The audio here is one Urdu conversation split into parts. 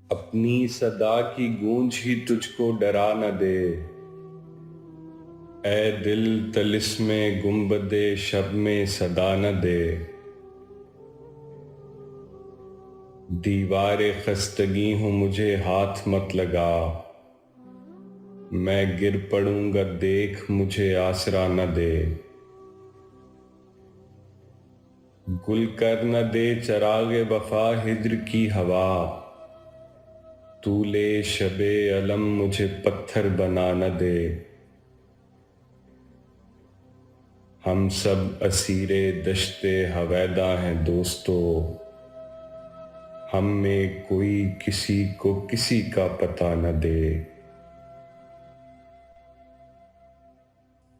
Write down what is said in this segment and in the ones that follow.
اپنی صدا کی گونج ہی تجھ کو ڈرا نہ دے، اے دل طلسم گنبد شب میں صدا نہ دے۔ دیوار خستگی ہوں مجھے ہاتھ مت لگا، میں گر پڑوں گا دیکھ مجھے آسرا نہ دے۔ گل کر نہ دے چراغ وفا ہجر کی ہوا، طول شب علم مجھے پتھر بنا نہ دے۔ ہم سب اسیر دشت ہویدا ہیں دوستو، ہم میں کوئی کسی کو کسی کا پتہ نہ دے۔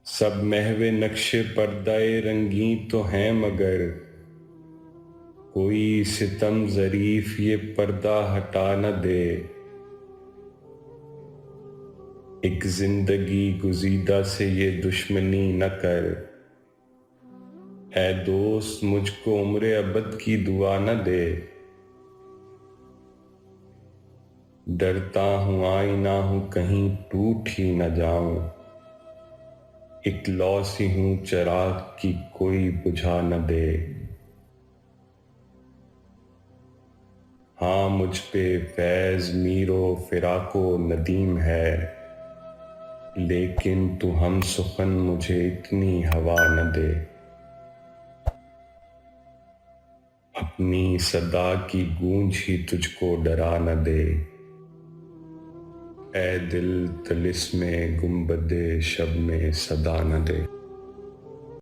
سب محو نقش پردہ رنگیں تو ہیں مگر، کوئی ستم ظریف یہ پردہ ہٹا نہ دے۔ ایک زندگی گزیدہ سے یہ دشمنی نہ کر، اے دوست مجھ کو عمر ابد کی دعا نہ دے۔ ڈرتا ہوں آئینہ ہوں کہیں ٹوٹ ہی نہ جاؤں، ایک لو سی ہوں چراغ کی کوئی بجھا نہ دے۔ ہاں مجھ پہ فیض میر و فراق و ندیم ہے، لیکن تو ہم سخن مجھے اتنی ہوا نہ دے۔ اپنی صدا کی گونج ہی تجھ کو ڈرا نہ دے، اے دل طلسم گنبد شب میں صدا نہ دے۔